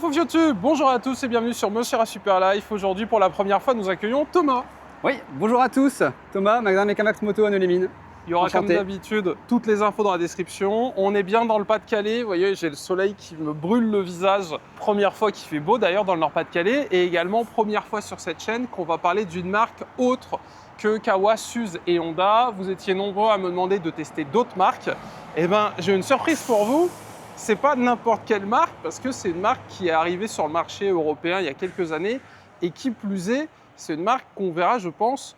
Pouf YouTube, bonjour à tous et bienvenue sur Monsieur à Super Life. Aujourd'hui, pour la première fois, nous accueillons Thomas. Oui, bonjour à tous. Thomas, magasin Mecamax Moto à Neux-les-Mines. Il y aura Enchanté. comme d'habitude toutes les infos dans la description. On est bien dans le Pas-de-Calais. Vous voyez, j'ai le soleil qui me brûle le visage. Première fois qu'il fait beau d'ailleurs dans le Nord-Pas-de-Calais. Et également première fois sur cette chaîne qu'on va parler d'une marque autre que Kawa, Suze et Honda. Vous étiez nombreux à me demander de tester d'autres marques. Eh bien, j'ai une surprise pour vous. C'est pas n'importe quelle marque parce que c'est une marque qui est arrivée sur le marché européen il y a quelques années et qui plus est, c'est une marque qu'on verra, je pense,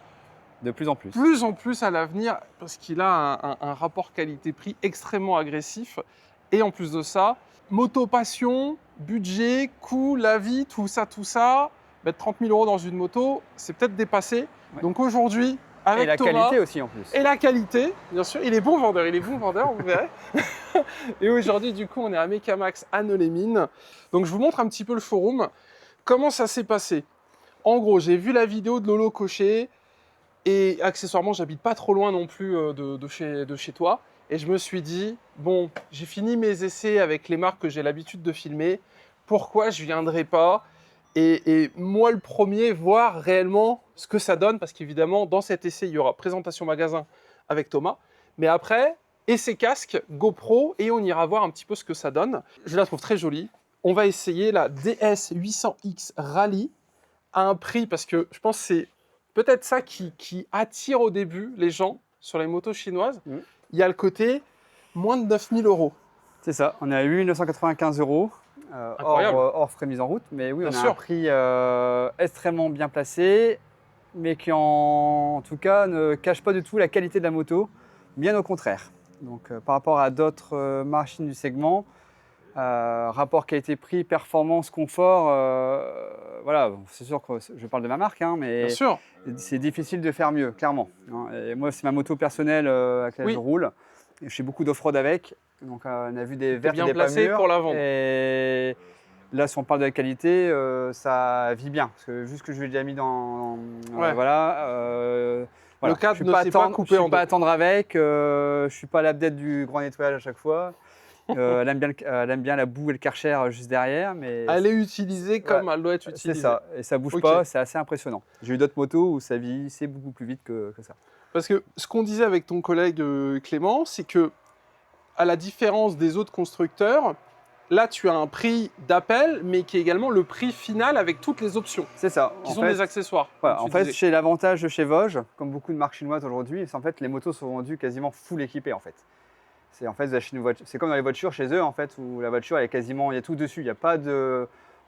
De plus en plus. plus en plus à l'avenir parce qu'il a un rapport qualité-prix extrêmement agressif. Et en plus de ça, moto passion, budget, coût, la vie, tout ça, mettre 30 000 € dans une moto, c'est peut-être dépassé. Ouais. Donc aujourd'hui, avec Et la Thomas, qualité aussi en plus. et la qualité, bien sûr, il est bon vendeur, vous verrez. Et aujourd'hui, du coup, on est à Mecamax à Neux-les-Mines. Donc, je vous montre un petit peu le showroom. Comment ça s'est passé? En gros, j'ai vu la vidéo de Lolo Cochet et accessoirement, j'habite pas trop loin non plus de chez toi. Et je me suis dit, bon, j'ai fini mes essais avec les marques que j'ai l'habitude de filmer. Pourquoi je viendrais pas et moi, le premier, voir réellement ce que ça donne, parce qu'évidemment, dans cet essai, il y aura présentation magasin avec Thomas. Mais après, essai casque, GoPro, et on ira voir un petit peu ce que ça donne. Je la trouve très jolie. On va essayer la DS800X Rally à un prix, parce que je pense que c'est peut-être ça qui attire au début les gens sur les motos chinoises. Mmh. Il y a le côté moins de 9 000 €. C'est ça, on est à 8 995 €, Incroyable. hors frais mise en route. Mais oui, Bien on a sûr. un prix extrêmement bien placé, mais qui en tout cas ne cache pas du tout la qualité de la moto, bien au contraire. Donc par rapport à d'autres machines du segment, rapport qualité-prix, performance, confort, voilà, c'est sûr que je parle de ma marque, hein, mais Bien sûr. c'est difficile de faire mieux, clairement. Et moi, c'est ma moto personnelle avec laquelle Oui. je roule. Et je fais beaucoup d'off-road avec. Donc, on a vu des vertes et bien des pas placé mûres. pour la vendre. Et là, si on parle de la qualité, ça vit bien. Parce que juste que je l'ai déjà mis dans Ouais. voilà. Le cadre je suis ne s'est pas coupé je en suis pas deux. à attendre avec. Je suis pas l'abdette du grand nettoyage à chaque fois. Elle aime bien la boue et le karcher juste derrière. Mais Elle est utilisée comme elle doit être utilisée. c'est ça, et ça bouge Ok. pas, c'est assez impressionnant. J'ai eu d'autres motos où ça vieillissait beaucoup plus vite que ça. Parce que ce qu'on disait avec ton collègue Clément, c'est que, à la différence des autres constructeurs, là tu as un prix d'appel, mais qui est également le prix final avec toutes les options, C'est ça. qui sont des accessoires. Voilà, comme en tu fait, disais. chez l'avantage de chez Vosges, comme beaucoup de marques chinoises aujourd'hui, c'est en fait les motos sont vendues quasiment full équipées en fait. C'est en fait vous achetez une voiture, c'est comme dans les voitures chez eux en fait où la voiture elle est quasiment, il y a tout dessus, il n'y a pas de,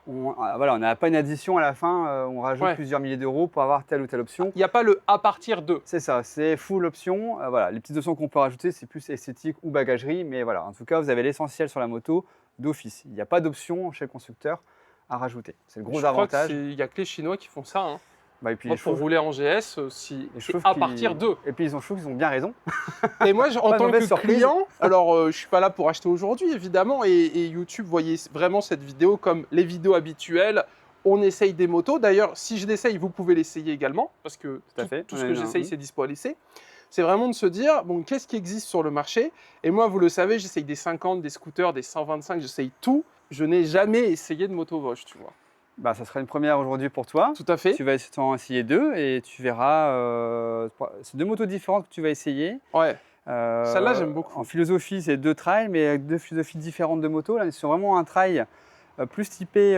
on n'a pas une addition à la fin, on rajoute Ouais. plusieurs milliers d'euros pour avoir telle ou telle option. Il n'y a pas le à partir de. C'est ça, c'est full option. Voilà, les petites options qu'on peut rajouter, c'est plus esthétique ou bagagerie, mais voilà, en tout cas, vous avez l'essentiel sur la moto d'office. Il n'y a pas d'option chez le constructeur à rajouter. C'est le gros Je crois avantage. qu'il n'y a que les Chinois qui font ça. Hein. Bah, et puis Moi, les pour chauffes, rouler en GS, les c'est chauffes à qui- partir de. Et puis je trouve qu'ils ont bien raison. Et moi, en Pas tant mauvaise que surprise. client, alors je ne suis pas là pour acheter aujourd'hui, évidemment, et YouTube, voyez vraiment cette vidéo comme les vidéos habituelles. On essaye des motos. D'ailleurs, si je l'essaye, vous pouvez l'essayer également, parce que Tout à fait. tout ce Ouais, que non, j'essaye, oui. c'est dispo à l'essai. C'est vraiment de se dire, bon, qu'est-ce qui existe sur le marché? Et moi, vous le savez, j'essaye des 50, des scooters, des 125, j'essaye tout. Je n'ai jamais essayé de moto Vosges, tu vois. Bah, ça serait une première aujourd'hui pour toi. Tout à fait. Tu vas en essayer deux et tu verras. C'est deux motos différentes que tu vas essayer. Ouais. Celle-là, j'aime beaucoup. En philosophie, c'est deux trails, mais avec deux philosophies différentes de motos. Là, c'est vraiment un trail plus typé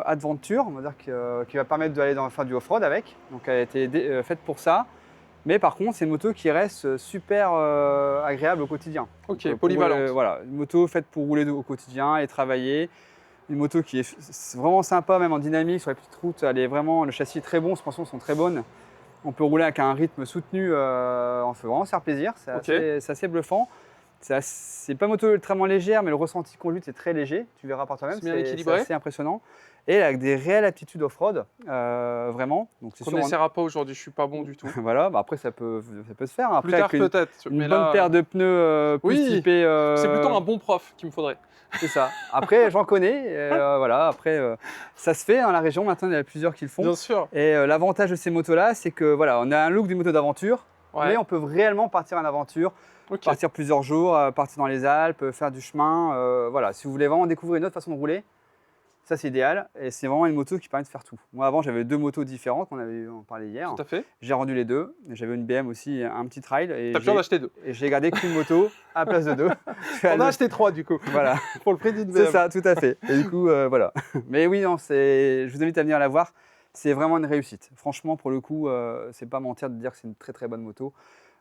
adventure, on va dire, qui va permettre d'aller faire du off-road avec. Donc, elle a été faite pour ça. Mais par contre, c'est une moto qui reste super agréable au quotidien. Ok, Donc, polyvalente. voilà, une moto faite pour rouler au quotidien et travailler. Une moto qui est vraiment sympa, même en dynamique, sur les petites routes. Elle est vraiment, le châssis est très bon, les suspensions sont très bonnes. On peut rouler avec un rythme soutenu, on fait vraiment se faire plaisir. C'est Ok. assez bluffant. C'est pas une moto extrêmement légère, mais le ressenti conduite est très léger. Tu verras par toi-même, C'est bien équilibré. assez impressionnant. Et avec des réelles aptitudes off-road, vraiment. Donc c'est On sûr, n'essaiera pas aujourd'hui, je ne suis pas bon du tout. voilà, bah après ça peut se faire. Après, Plus tard avec peut-être. une mais bonne là, paire de pneus plus oui, typée. c'est plutôt un bon prof qu'il me faudrait. C'est ça. Après, j'en connais. Voilà. Après, ça se fait dans la région. Maintenant, il y en a plusieurs qui le font. Bien sûr. Et l'avantage de ces motos-là, c'est que voilà, on a un look d'une moto d'aventure, Ouais. mais on peut réellement partir en aventure, Ok. partir plusieurs jours, partir dans les Alpes, faire du chemin. Voilà. Si vous voulez vraiment découvrir une autre façon de rouler, Ça, c'est idéal. Et c'est vraiment une moto qui permet de faire tout. Moi, avant, j'avais 2 motos différentes. On parlait hier. Tout à fait. J'ai rendu les 2. J'avais une BM aussi, un petit trail. Et T'as pu en acheter 2. Et j'ai gardé qu'une moto à la place de 2. On a acheté 3 du coup. Voilà. Pour le prix d'une BM. C'est ça, tout à fait. Et du coup, voilà. Mais oui, non, je vous invite à venir la voir. C'est vraiment une réussite. Franchement, pour le coup, c'est pas mentir de dire que c'est une très très bonne moto.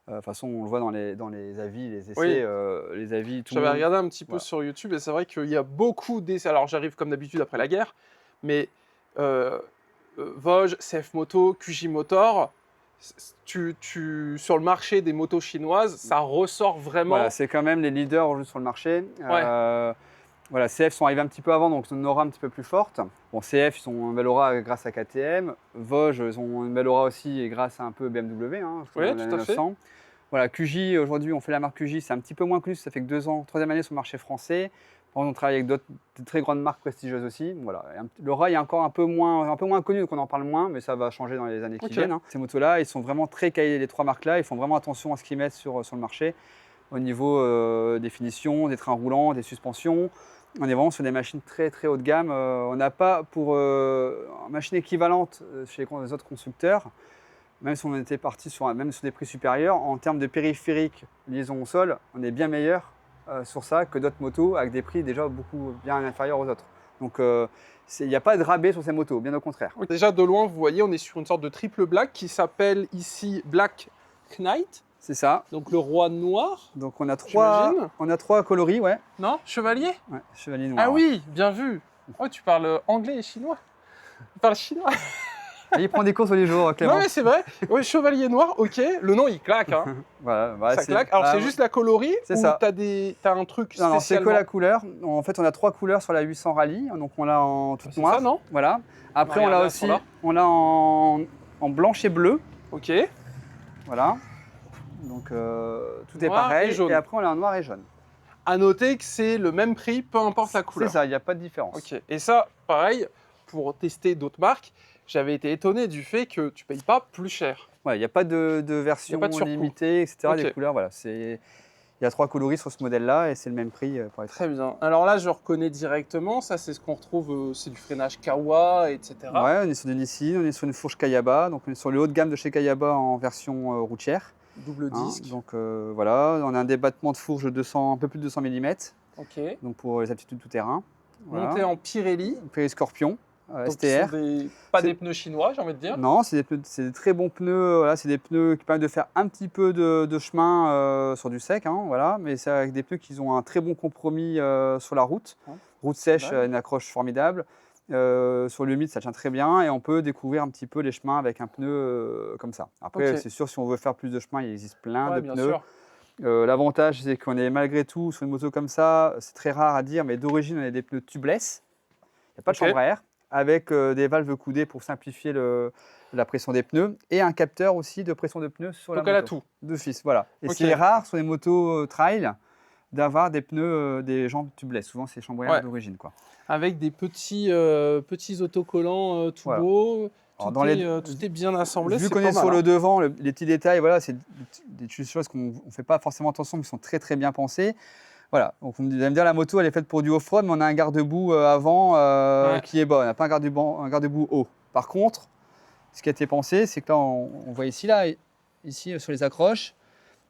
De toute façon, on le voit dans les avis, les essais, Oui. les avis. J'avais regardé un petit peu Voilà. sur YouTube et c'est vrai qu'il y a beaucoup d'essais. Alors j'arrive comme d'habitude après la guerre, mais Vosges, CF Moto, QJ Motor, sur le marché des motos chinoises, ça ressort vraiment. Voilà, c'est quand même les leaders aujourd'hui sur le marché. Voilà, CF sont arrivés un petit peu avant, donc ils ont une aura un petit peu plus forte. Bon, CF, ils ont une belle aura grâce à KTM. Vosges, ils ont une belle aura aussi et grâce à un peu BMW. Oui, tout à fait. Voilà, QJ, aujourd'hui, on fait la marque QJ, c'est un petit peu moins connu, ça fait que 2 ans, 3e année sur le marché français. Par contre, on travaille avec d'autres très grandes marques prestigieuses aussi. Voilà. L'aura est encore un peu moins connu, donc on en parle moins, mais ça va changer dans les années qui viennent. Ces motos-là, ils sont vraiment très qualifiés, les 3 marques-là, ils font vraiment attention à ce qu'ils mettent sur le marché au niveau des finitions, des trains roulants, des suspensions. On est vraiment sur des machines très très haut de gamme. On n'a pas pour une machine équivalente chez les autres constructeurs, même si on était parti même sur des prix supérieurs, en termes de périphérique, liaison au sol, on est bien meilleur sur ça que d'autres motos avec des prix déjà beaucoup bien inférieurs aux autres. Donc il n'y a pas de rabais sur ces motos, bien au contraire. Déjà de loin, vous voyez, on est sur une sorte de triple black qui s'appelle ici Black Knight. C'est ça. Donc le roi noir. Donc on a 3 coloris, ouais. Non, chevalier. Ouais, chevalier noir. Ah oui, bien vu. Oh, tu parles anglais et chinois. Tu parles chinois. Il prend des cours tous les jours, Clément. Non mais c'est vrai. Oui, chevalier noir, ok. Le nom il claque. Hein. Voilà, ça claque. Alors c'est juste la coloris ou ça. T'as un truc spécialement. Non, c'est que la couleur. En fait, on a 3 couleurs sur la 800 Rally. Donc on l'a en toute noire. Ça, non? Voilà. Après, on l'a aussi. On l'a en blanche et bleu. Ok. Voilà. Donc tout est pareil. Et après, on l'a en noir et jaune. À noter que c'est le même prix, peu importe la couleur. C'est ça, il n'y a pas de différence. Ok. Et ça, pareil, pour tester d'autres marques, j'avais été étonné du fait que tu ne payes pas plus cher. Ouais, il n'y a pas de version limitée, etc. Okay. Des couleurs, voilà. Il y a 3 coloris sur ce modèle-là et c'est le même prix pour les Très bien. Alors là, je reconnais directement, ça c'est ce qu'on retrouve, c'est du freinage Kawa, etc. Ouais, on est sur du Nissin, on est sur une fourche Kayaba, donc on est sur le haut de gamme de chez Kayaba en version routière. Double disque. Donc voilà, on a un débattement de fourche de un peu plus de 200 mm. Ok. Donc pour les aptitudes tout-terrain. Voilà. Monté en Pirelli. Pirelli Scorpion. STR. Pas des pneus chinois, j'ai envie de dire. Non, c'est des très bons pneus. Voilà, c'est des pneus qui permettent de faire un petit peu de chemin sur du sec, voilà, mais c'est avec des pneus qui ont un très bon compromis sur la route. Route sèche, une accroche formidable. Sur le humide, ça tient très bien et on peut découvrir un petit peu les chemins avec un pneu comme ça. Après, c'est sûr, si on veut faire plus de chemin, il existe plein de pneus. L'avantage, c'est qu'on est malgré tout sur une moto comme ça, c'est très rare à dire, mais d'origine, on a des pneus tubeless. Il n'y a pas de chambre à air, avec des valves coudées pour simplifier la pression des pneus et un capteur aussi de pression de pneus sur la moto. Donc elle a tout. De fils, voilà. Et c'est rare sur les motos trail d'avoir des pneus, des jambes tubeless. Souvent, c'est chambre à air d'origine, quoi. Avec des petits autocollants tout beaux. Tout est bien assemblé. Vu qu'on est sur le devant, les petits détails, voilà, c'est des choses qu'on ne fait pas forcément attention, mais qui sont très très bien pensées. Voilà, donc vous allez me dire la moto elle est faite pour du off-road, mais on a un garde-boue avant qui est bon, on n'a pas un garde-boue haut. Par contre, ce qui a été pensé, c'est que là, on voit ici sur les accroches,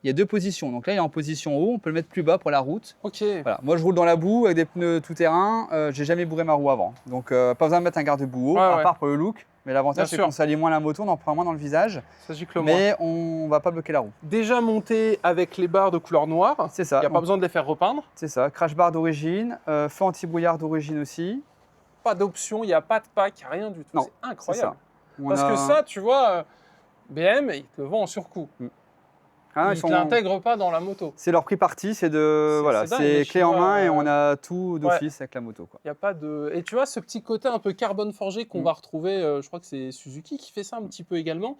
il y a 2 positions. Donc là, il est en position haut, on peut le mettre plus bas pour la route. Ok. Voilà. Moi, je roule dans la boue avec des pneus tout-terrain, j'ai jamais bourré ma roue avant. Donc, pas besoin de mettre un garde-boue haut, à part pour le look. Mais l'avantage, c'est qu'on salit moins la moto, on en prend moins dans le visage. Ça gicle moins. Mais on ne va pas bloquer la roue. Déjà monté avec les barres de couleur noire. C'est ça. Il n'y a pas besoin de les faire repeindre. C'est ça. Crash bar d'origine, feu anti-brouillard d'origine aussi. Pas d'option, il n'y a pas de pack, rien du tout. C'est incroyable. Ça. Parce que ça, tu vois, BM, ils te le vendent en surcoût. Ils ne l'intègrent pas dans la moto. C'est leur prix parti, c'est clé en main et on a tout d'office avec la moto. Il y a pas de... Et tu vois, ce petit côté un peu carbone forgé qu'on va retrouver, je crois que c'est Suzuki qui fait ça un petit peu également.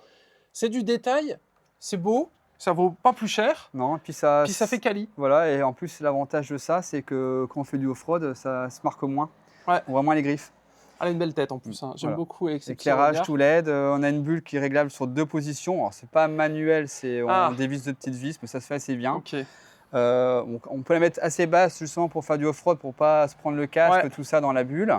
C'est du détail, c'est beau, ça vaut pas plus cher. Non, puis ça fait quali. Voilà, et en plus, l'avantage de ça, c'est que quand on fait du off-road, ça se marque moins. Ouais. On voit moins les griffes. Elle a une belle tête en plus, hein. J'aime beaucoup avec ses éclairage tout LED, on a une bulle qui est réglable sur 2 positions. Alors c'est pas manuel, on dévisse de petites vis, mais ça se fait assez bien. Okay. On peut la mettre assez basse justement pour faire du off-road, pour pas se prendre le casque, tout ça dans la bulle.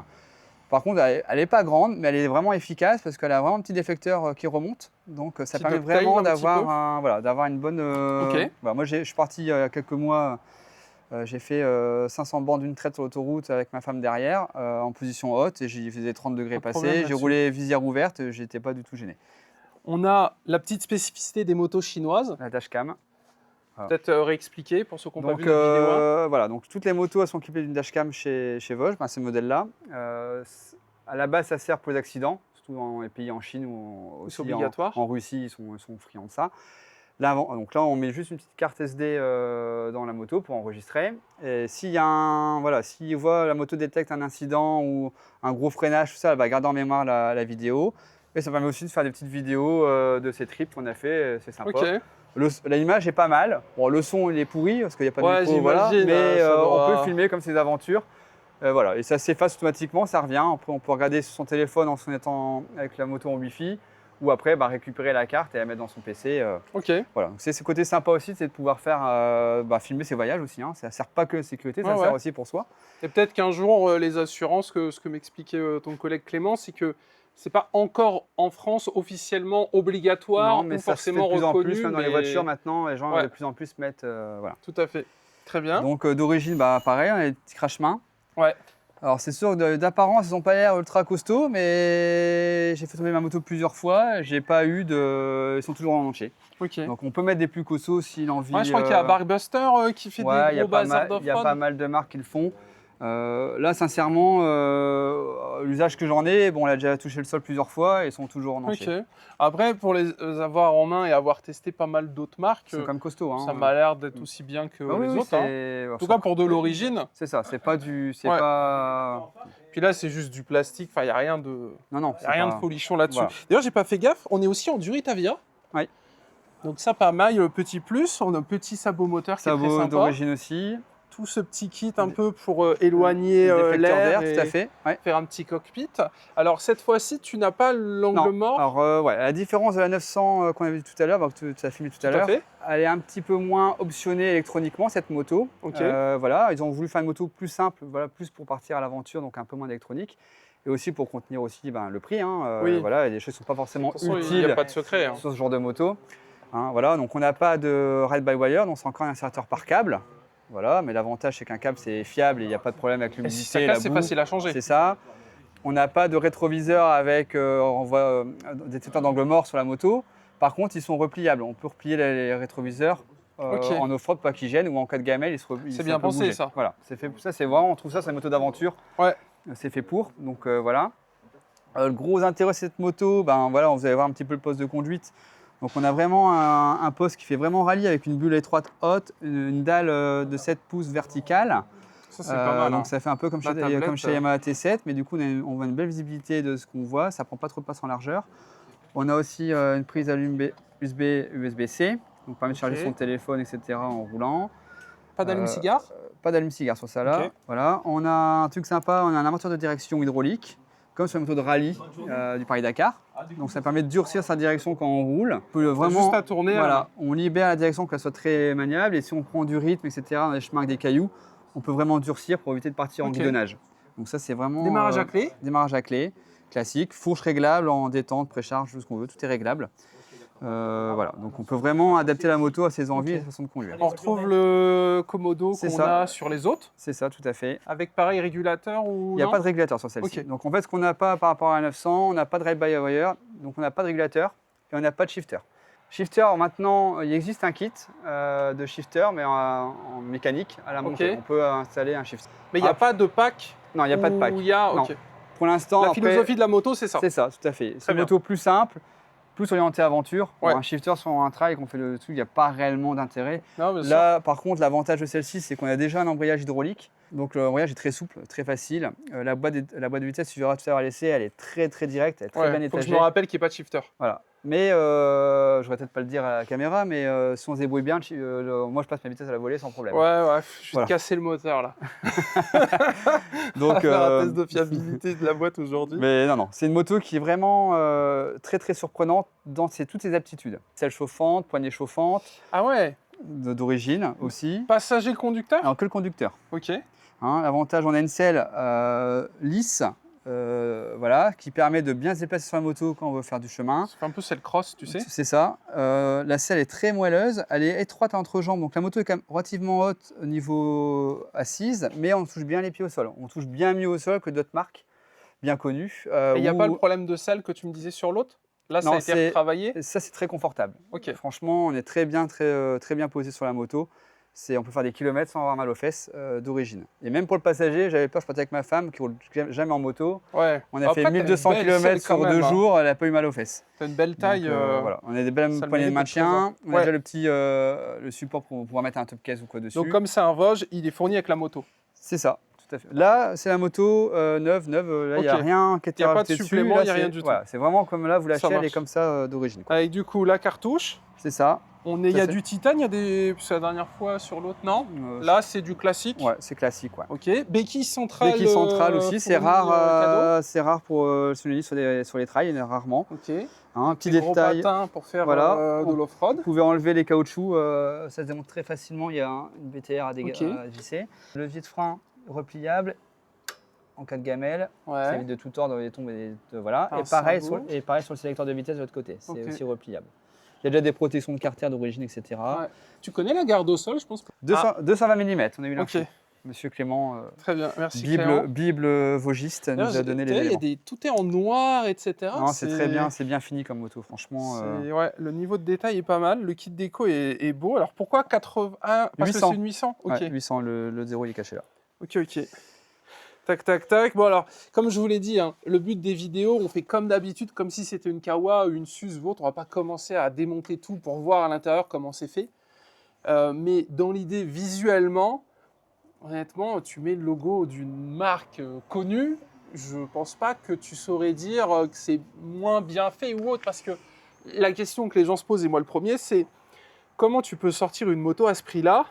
Par contre, elle n'est pas grande, mais elle est vraiment efficace parce qu'elle a vraiment un petit déflecteur qui remonte. Donc, ça Petit permet ducktail, vraiment un petit peu. d'avoir une bonne. Ok. Voilà, moi, je suis parti il y a quelques mois. J'ai fait 500 bornes d'une traite sur l'autoroute avec ma femme derrière, en position haute, et j'y faisais 30 degrés Pas de problème passés. J'ai là-dessus. roulé visière ouverte, j'étais pas du tout gêné. On a la petite spécificité des motos chinoises. La dashcam. Peut-être réexpliquer pour ceux qui n'ont pas Donc vu la vidéo. voilà, donc toutes les motos elles sont équipées d'une dashcam chez Vosges, ces modèles-là. À la base, ça sert pour les accidents, surtout dans les pays en Chine ou aussi C'est obligatoire. en Russie, ils sont friands de ça. Donc là, on met juste une petite carte SD dans la moto pour enregistrer. Et s'il voit la moto détecte un incident ou un gros freinage, tout ça, elle va garder en mémoire la vidéo. Et ça permet aussi de faire des petites vidéos de ces trips qu'on a fait, c'est sympa. Ok. L'image est pas mal. Bon, le son il est pourri parce qu'il n'y a pas de micro, j'imagine, mais ça doit- on peut filmer comme ces aventures. Voilà. Et ça s'efface automatiquement, ça revient. Après, on peut regarder sur son téléphone en se mettant avec la moto en Wi-Fi. Ou après, récupérer la carte et la mettre dans son PC. Ok. Voilà. Donc, c'est ce côté sympa aussi, c'est de pouvoir faire filmer ses voyages aussi. Hein. Ça ne sert pas que la sécurité, ça sert aussi pour soi. Et peut-être qu'un jour, les assurances, ce que m'expliquait ton collègue Clément, c'est que c'est pas encore en France officiellement obligatoire Non, mais ou ça se fait forcément de plus en reconnu. plus, même dans les voitures maintenant, les gens Ouais. de plus en plus mettent. Voilà. Tout à fait. Très bien. Donc d'origine, pareil, on a des petits crash-mains. Ouais. Alors c'est sûr que d'apparence, ils n'ont pas l'air ultra costauds, mais j'ai fait tomber ma moto plusieurs fois, j'ai pas eu de. Ils sont toujours en entier. Ok. Donc on peut mettre des plus costauds s'il en vit. Ouais, je crois qu'il y a Barkbuster qui fait Ouais, des gros bazars il y a pas d'off-road. mal de marques qui le font. Là, sincèrement, l'usage que j'en ai, on a déjà touché le sol plusieurs fois et ils sont toujours en entier. Ok. Après, pour les avoir en main et avoir testé pas mal d'autres marques, Ils sont quand même costauds. Hein. ça m'a l'air d'être aussi bien que Ah oui, les oui, autres. Hein. c'est- En tout cas, pour de l'origine. C'est ça, c'est pas du. C'est Ouais. pas. Puis là, c'est juste du plastique. Enfin, il n'y a rien de. Non, Y c'est a rien pas- de folichon là-dessus. Voilà. D'ailleurs, j'ai pas fait gaffe, on est aussi en Duritavia. Oui. Donc ça, pas mal, le petit plus. On a un petit sabot moteur qui est très Sabot sympa. d'origine aussi. Tout ce petit kit un peu pour éloigner Déflecteur l'air d'air, et tout à fait. Ouais. faire un petit cockpit. Alors cette fois-ci, tu n'as pas l'angle Non. mort. Alors, à la différence de la 900 qu'on a vu tout à l'heure, que tu as filmé tout Tout à à l'heure, fait. elle est un petit peu moins optionnée électroniquement, cette moto. Ok. Voilà, ils ont voulu faire une moto plus simple, voilà, plus pour partir à l'aventure, donc un peu moins d'électronique. Et aussi pour contenir aussi le prix. Hein, Oui. Voilà, des choses qui ne sont pas forcément De toute façon, il utiles n'y a pas de secret. Hein. sur ce genre de moto. Hein, voilà, donc on n'a pas de ride-by-wire, donc c'est encore un insérateur par câble. Voilà, mais l'avantage c'est qu'un câble c'est fiable et il n'y a pas de problème avec Et si ça l'humidité et la casse, c'est boue. facile à changer. C'est ça. On n'a pas de rétroviseur avec des détecteurs d'angle mort sur la moto. Par contre, ils sont repliables. On peut replier les rétroviseurs Ok. en off-road, pas qu'ils gênent, ou en cas de gamelle, C'est bien peut pensé, bouger. ça. Voilà, c'est fait. Ça, c'est vraiment, on trouve ça, c'est une moto d'aventure. Ouais. C'est fait pour. Donc voilà. Le gros intérêt de cette moto, voilà, vous allez voir un petit peu le poste de conduite. Donc on a vraiment un poste qui fait vraiment rallye avec une bulle étroite haute, une dalle de 7 pouces verticale. Ça, c'est pas mal. Donc hein. ça fait un peu comme La tablette, chez Yamaha T7, mais du coup on voit une belle visibilité de ce qu'on voit, ça prend pas trop de place en largeur. On a aussi une prise USB-C, donc permet de charger Ok. son téléphone, etc. en roulant. Pas d'allume-cigare. Pas d'allume-cigare sur ça là. Ok. Voilà. On a un truc sympa, on a un amortisseur de direction hydraulique, comme sur une moto de rallye du Paris-Dakar. Donc ça permet de durcir sa direction quand on roule. On peut vraiment, Juste à tourner. voilà, on libère la direction qu'elle soit très maniable et si on prend du rythme, etc. dans les chemins avec des cailloux, on peut vraiment durcir pour éviter de partir en Ok. guidonnage. Donc ça c'est vraiment Démarrage à clé. démarrage à clé, classique, fourche réglable en détente, précharge, tout ce qu'on veut, tout est réglable. Voilà, donc on peut vraiment adapter la moto à ses envies et à sa façon de conduire. On retrouve le Komodo C'est qu'on ça. a sur les autres, C'est ça, tout à fait. avec pareil régulateur ou Il n'y a non pas de régulateur sur celle-ci. Ok. Donc en fait, ce qu'on n'a pas par rapport à la 900, on n'a pas de ride-by-wire, donc on n'a pas de régulateur et on n'a pas de shifter. Shifter, maintenant, il existe un kit de shifter, mais en mécanique à la montée. Ok. On peut installer un shifter. Mais il n'y a pas de pack. Non, il n'y a pas de pack. Il y a. Non. Ok. Pour l'instant, La après, philosophie de la moto, c'est ça. c'est ça, tout à fait. C'est une bien. moto plus simple, plus orientée aventure. Ouais. Bon, un shifter sur un trail, qu'on fait le truc, il n'y a pas réellement d'intérêt. Non, bien sûr. Là, par contre, l'avantage de celle-ci, c'est qu'on a déjà un embrayage hydraulique. Donc l'embrayage est très souple, très facile. La boîte de vitesse, tu verras tout à l'heure à l'essai, elle est très très directe, elle est très Ouais, bien faut que je étagée. me rappelle qu'il n'y ait pas de shifter. Voilà. Mais je ne vais peut-être pas le dire à la caméra, mais si on se débrouille bien, moi je passe ma vitesse à la volée sans problème. Ouais, ouais, je vais Voilà. te casser le moteur là. Donc, On va faire un test de fiabilité de la boîte aujourd'hui. mais non, c'est une moto qui est vraiment très très surprenante dans toutes ses aptitudes. Selle chauffante, poignée chauffante, Ah ouais, d'origine aussi. passager conducteur. Alors que le conducteur. Ok. Hein, l'avantage, on a une selle lisse, voilà, qui permet de bien se déplacer sur la moto quand on veut faire du chemin. Ça fait un peu c'est le cross, tu sais. C'est ça. La selle est très moelleuse, elle est étroite entre jambes, donc la moto est quand même relativement haute au niveau assise, mais on touche bien les pieds au sol. On touche bien mieux au sol que d'autres marques bien connues. Et il n'y a pas le problème de selle que tu me disais sur l'autre? Là, ça a été retravaillé? Ça, c'est très confortable. Ok. Franchement, on est très bien posé sur la moto. On peut faire des kilomètres sans avoir mal aux fesses d'origine. Et même pour le passager, j'avais peur, je partais avec ma femme qui ne roule jamais en moto. Ouais. On a fait 1200 km sur 2 jours, elle n'a pas eu mal aux fesses. T'as une belle taille. Donc, voilà. On a des belles poignées de maintien. On a déjà le support pour pouvoir mettre un top case ou quoi dessus. Donc comme c'est un Vosges, il est fourni avec la moto. C'est ça, tout à fait. Là, c'est la moto neuve. Là, il n'y a rien qui a été rajouté dessus. Il n'y a pas de supplément, il n'y a rien du tout. Voilà, c'est vraiment comme là, vous l'achetez, elle est comme ça d'origine. Avec du coup la cartouche. C'est ça. Il y a du titane, il y a des. C'est la dernière fois sur l'autre, non? Là, c'est du classique. Ouais, c'est classique, ouais. Ok. Béquille centrale. Béquille centrale aussi, c'est rare. C'est rare pour sur les trails, il y en a rarement. Ok. Un petit détail. Gros pour faire de l'off-road. Vous pouvez enlever les caoutchouds, ça se démonte très facilement. Il y a une BTR à visser. Levier de frein repliable en cas de gamelle. Ça évite de tout tordre, les tombes voilà. Et pareil sur le sélecteur de vitesse de l'autre côté. C'est aussi repliable. Il y a déjà des protections de carter d'origine, etc. Ouais. Tu connais la garde au sol, je pense. 220 mm, on a eu l'info. Monsieur Clément, très bien, merci Clément. Bible vosgiste, nous a donné les éléments. Tout est en noir, etc. Non, c'est très bien, c'est bien fini comme moto, franchement. Ouais, le niveau de détail est pas mal, le kit déco est beau. Alors pourquoi 80? Parce 800. Que c'est une 800. Ok. Ouais, 800, le 0 il est caché là. Ok. Tac, tac, tac. Bon alors, comme je vous l'ai dit, hein, le but des vidéos, on fait comme d'habitude, comme si c'était une Kawa ou une SUS ou autre. On va pas commencer à démonter tout pour voir à l'intérieur comment c'est fait. Mais dans l'idée, visuellement, honnêtement, tu mets le logo d'une marque connue, je pense pas que tu saurais dire que c'est moins bien fait ou autre. Parce que la question que les gens se posent, et moi le premier, c'est comment tu peux sortir une moto à ce prix-là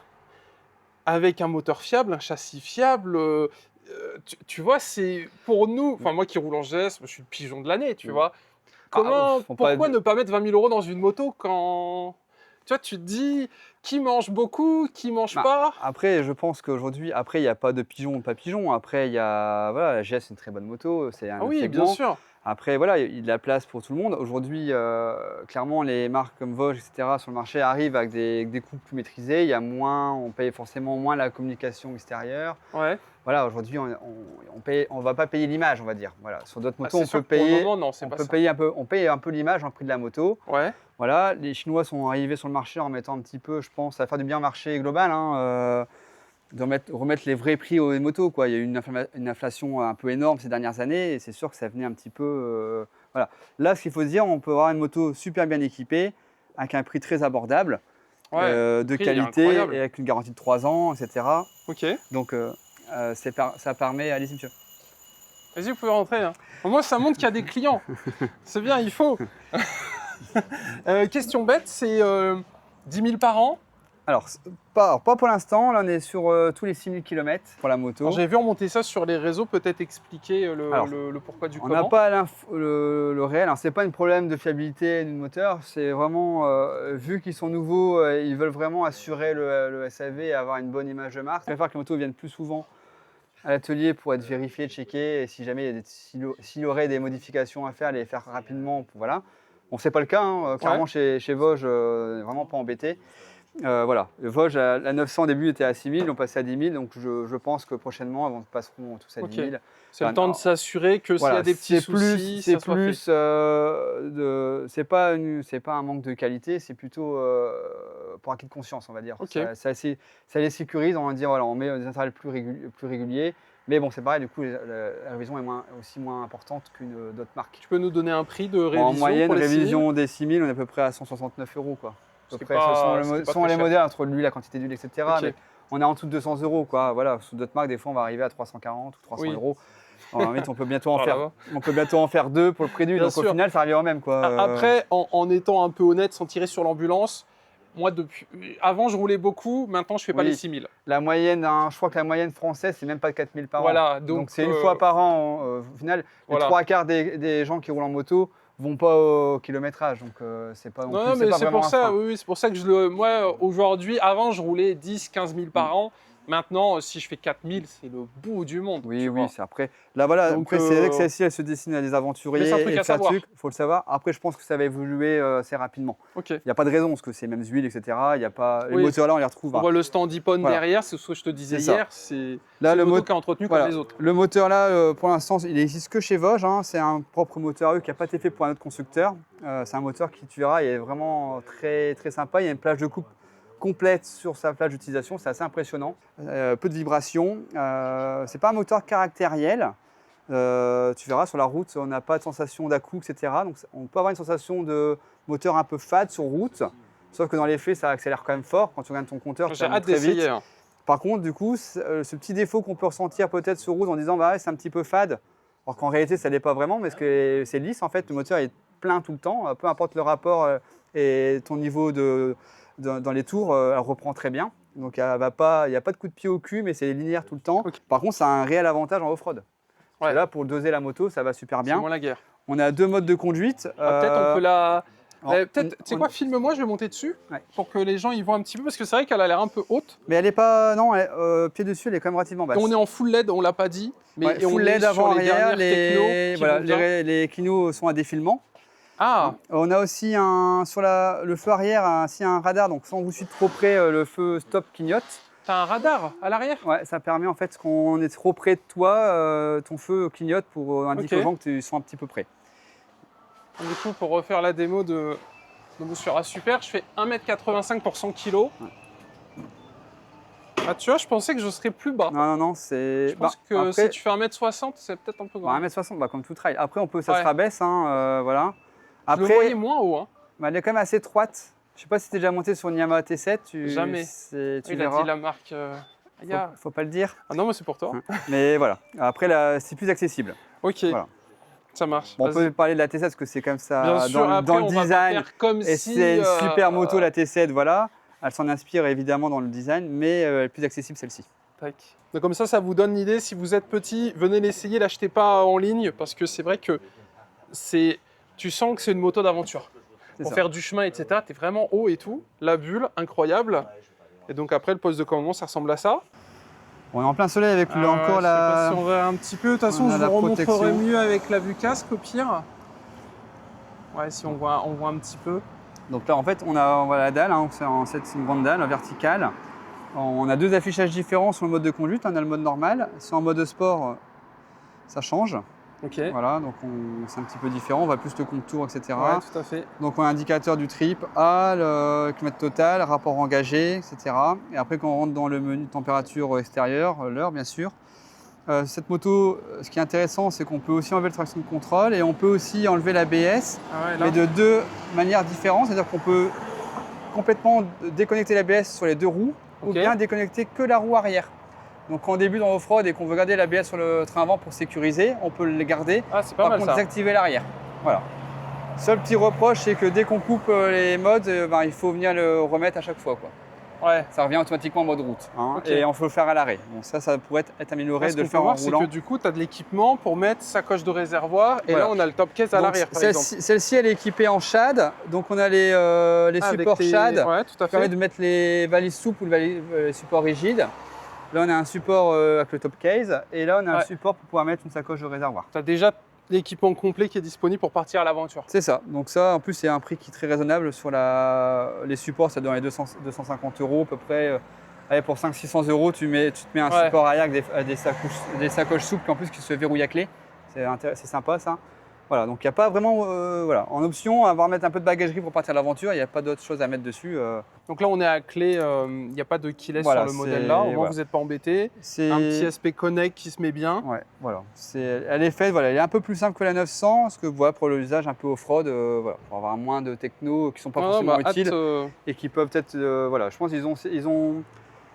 avec un moteur fiable, un châssis fiable tu vois, c'est pour nous, enfin moi qui roule en GS, je suis le pigeon de l'année, tu vois. Pourquoi ne pas mettre 20 000 € dans une moto quand, tu vois, tu te dis qui mange beaucoup, qui mange pas. Après, je pense qu'aujourd'hui, il n'y a pas de pigeon ou pas pigeon. Après, il y a, voilà, la GS c'est une très bonne moto, c'est un oui, segment. Bien sûr. Après, voilà, il y a de la place pour tout le monde. Aujourd'hui, clairement, les marques comme Vosges, etc., sur le marché arrivent avec des coûts plus maîtrisés. Il y a moins, on paye forcément moins la communication extérieure. Ouais. Voilà, aujourd'hui, on va pas payer l'image, on va dire. Voilà, sur d'autres motos, on peut payer un peu l'image en prix de la moto. Ouais. Voilà, les Chinois sont arrivés sur le marché en mettant un petit peu, je pense, à faire du bien marché global. De remettre les vrais prix aux motos, quoi. Il y a eu une inflation un peu énorme ces dernières années et c'est sûr que ça venait un petit peu… voilà. Là, ce qu'il faut se dire, on peut avoir une moto super bien équipée avec un prix très abordable, de qualité et avec une garantie de 3 ans, etc. Ok. Donc, ça permet… Allez-y, monsieur. Vas-y, vous pouvez rentrer. Hein. Moi, ça montre qu'il y a des clients. C'est bien, il faut. Question bête, c'est 10 000 par an? Alors, pas pour l'instant. Là, on est sur tous les 6 000 km pour la moto. J'ai vu remonter ça sur les réseaux, peut-être expliquer le pourquoi du comment. On n'a pas le réel. Ce n'est pas un problème de fiabilité du moteur. C'est vraiment, vu qu'ils sont nouveaux, ils veulent vraiment assurer le SAV et avoir une bonne image de marque. Je préfère que les motos viennent plus souvent à l'atelier pour être vérifiées, checkées. Et si jamais s'il y aurait des modifications à faire, les faire rapidement. Voilà. Bon, ce n'est pas le cas. Clairement, chez Vosges, vraiment pas embêté. Voilà, le Vosges, la 900 au début était à 6 000, ils ont passé à 10 000, donc je pense que prochainement, ils passeront tous à 10 000. C'est le temps de s'assurer que s'il y a des petits soucis, c'est pas un manque de qualité, c'est plutôt pour acquis de conscience, on va dire. Ça les sécurise, on va dire, voilà, on met des intervalles plus réguliers. Mais bon, c'est pareil, du coup, la révision est aussi moins importante qu'une d'autres marques. Tu peux nous donner un prix de révision? En moyenne, révision des 6 000, on est à peu près à 169 €, quoi. Après, ce sont les modèles entre l'huile, la quantité d'huile, etc. Mais on est en dessous de 200 €, quoi. Voilà, sous d'autres marques, des fois, on va arriver à 340 ou 300 €. On peut bientôt en faire 2 pour le prix d'huile. Donc au final, ça revient au même, quoi. Après, en étant un peu honnête, sans tirer sur l'ambulance, moi, avant, je roulais beaucoup. Maintenant, je fais pas les 6 000. La moyenne, je crois que la moyenne française, c'est même pas 4 000 par an. Voilà, donc c'est une fois par an. Au final, les 3/4 des gens qui roulent en moto vont pas au kilométrage, donc c'est pas. Non, mais c'est pour ça. Oui, c'est pour ça que moi aujourd'hui, avant, je roulais 10, 15 000 par an. Maintenant, si je fais 4000, c'est le bout du monde. Oui, tu oui, vois. c'est après. Là, voilà, Donc, après, c'est vrai que celle-ci, elle se destine à des aventuriers. mais c'est un truc et à faire savoir. truc, faut le savoir. Après, je pense que ça va évoluer assez rapidement. Ok. Il n'y a pas de raison, parce que c'est mêmes huiles, etc. Il y a pas... Les Oui. moteurs là, on les retrouve. On voit le stand Ippon Voilà. derrière, c'est ce que je te disais C'est ça. hier. C'est Là, une le moto mot- qui est entretenue Voilà. comme les autres. Le moteur là, pour l'instant, il n'existe que chez Vosges. Hein. C'est un propre moteur à eux qui n'a pas été fait pour un autre constructeur. C'est un moteur qui, tu verras, il est vraiment très, très sympa. Il y a une plage de coupe complète sur sa plage d'utilisation. C'est assez impressionnant. Peu de vibrations. C'est pas un moteur caractériel. Tu verras, sur la route, on n'a pas de sensation d'à-coup, etc. Donc, on peut avoir une sensation de moteur un peu fade sur route. Sauf que dans les faits, ça accélère quand même fort. Quand tu regardes ton compteur, J'ai ça monte hâte très vite. d'essayer. Hein. Par contre, du coup, ce petit défaut qu'on peut ressentir peut-être sur route en disant bah ouais, c'est un petit peu fade, alors qu'en réalité, ça l'est pas vraiment, parce que c'est lisse en fait, le moteur est plein tout le temps, peu importe le rapport et ton niveau dans les tours, elle reprend très bien. Donc il n'y a pas de coup de pied au cul, mais c'est linéaire tout le temps. Ok. Par contre, ça a un réel avantage en off-road. Ouais. Là, pour doser la moto, ça va super C'est bien. moins la guerre. On a 2 modes de conduite. Peut-être on peut la. alors, Peut-être, tu sais quoi, filme-moi, je vais monter dessus Ouais. pour que les gens y voient un petit peu, parce que c'est vrai qu'elle a l'air un peu haute. Mais elle est pas, non, pied dessus, elle est quand même relativement basse. Et on est en full LED, on l'a pas dit, mais Ouais, et on full est LED avant, sur les arrière, dernières technos qui voilà, vont bien. les clinos sont à défilement. Ah, On a aussi sur le feu arrière un radar, donc sans vous suivre trop près, le feu stop clignote. t'as un radar à l'arrière? Ouais, ça permet en fait qu'on est trop près de toi, ton feu clignote pour indiquer Ok. aux gens que tu sois un petit peu près. Du coup, pour refaire la démo de Bousfera Super, je fais 1m85 pour 100 kg. Ah, tu vois, je pensais que je serais plus bas. Non, non, non, c'est. Je pense que après, si tu fais 1m60, c'est peut-être un peu grand. 1m60, comme tout trail. Après, ça Ouais. se rabaisse, hein, voilà. Je le Après, voyais moins haut. Hein. elle est quand même assez étroite. Je sais pas si tu es déjà monté sur une Yamaha T7. Jamais. Tu Il a verras. dit la marque. Faut pas le dire. Ah non, mais c'est pour toi. Mais voilà. Après, là, c'est plus accessible. Ok, Voilà. ça marche. Bon, on Vas-y. peut parler de la T7 parce que c'est comme ça Bien sûr, après, dans le on va pas design. faire comme Et si, c'est une super moto, la T7, voilà. Elle s'en inspire évidemment dans le design, mais elle est plus accessible celle-ci. Tac. Donc comme ça vous donne l'idée. Si vous êtes petit, venez l'essayer, l'achetez pas en ligne, parce que c'est vrai que tu sens que c'est une moto d'aventure. C'est Pour ça. faire du chemin, etc. T'es vraiment haut et tout. La bulle, incroyable. Et donc après, le poste de commandement, ça ressemble à ça. On est en plein soleil avec Ouais, encore je sais pas si on va un petit peu. De toute façon, on a je la vous remontrerai protection. mieux avec la vue casque au pire. Ouais, si on voit un petit peu. Donc là, en fait, on voit la dalle, hein, c'est une grande dalle verticale. On a 2 affichages différents sur le mode de conduite. On a le mode normal. Si en mode sport, ça change. Ok. Voilà, donc c'est un petit peu différent. On voit plus le contour, etc. Ouais, tout à fait. Donc on a l'indicateur du trip, A, le kilomètre total, rapport engagé, etc. Et après quand on rentre dans le menu température extérieure, l'heure bien sûr. Cette moto, ce qui est intéressant, c'est qu'on peut aussi enlever le traction control et on peut aussi enlever l'ABS, Ah ouais, là. mais de 2 manières différentes. C'est-à-dire qu'on peut complètement déconnecter l'ABS sur les 2 roues ou Ok. bien déconnecter que la roue arrière. Donc quand on débute dans off-road et qu'on veut garder l'ABS sur le train avant pour sécuriser, on peut le garder. Ah, c'est pas Par mal contre, ça. désactiver l'arrière. Voilà. Seul petit reproche, c'est que dès qu'on coupe les modes, il faut venir le remettre à chaque fois, quoi. Ouais. Ça revient automatiquement en mode route. Hein, Ok. et on peut le faire à l'arrêt. Bon, ça pourrait être amélioré Ce de le qu'on peut faire en voir, c'est roulant. que du coup, tu as de l'équipement pour mettre sacoche de réservoir. Et Voilà. là, on a le top case à Donc, l'arrière, par exemple. celle-ci, elle est équipée en shad. Donc on a les Ah, avec supports tes- shad Ouais, tout à qui permettent fait. de mettre les valises souples ou les supports rigides. Là, on a un support avec le top case. Et là, on a un Ouais. support pour pouvoir mettre une sacoche de réservoir. Tu as déjà l'équipement complet qui est disponible pour partir à l'aventure. C'est ça. Donc ça, en plus, c'est un prix qui est très raisonnable sur les supports. Ça doit dans les 250 € à peu près. Allez, pour 500-600 €, tu te mets un Ouais. support arrière avec des sacoches souples en plus qui se verrouillent à clé. C'est sympa ça. Voilà, donc il n'y a pas vraiment, voilà. En option, avoir mettre un peu de bagagerie pour partir à l'aventure, il n'y a pas d'autre chose à mettre dessus. Donc là, on est à clé. Il n'y a pas de keyless Voilà, sur le modèle c'est- là. Au moins, voilà. vous n'êtes pas embêté. C'est Un petit SP Connect qui se met bien. Ouais, voilà. Elle est faite, voilà, elle est un peu plus simple que la 900, parce que voilà, pour l'usage un peu off-road, voilà, pour avoir moins de techno qui sont pas Non, forcément bah, hâte, utiles et qui peuvent être, voilà, je pense qu'ils ont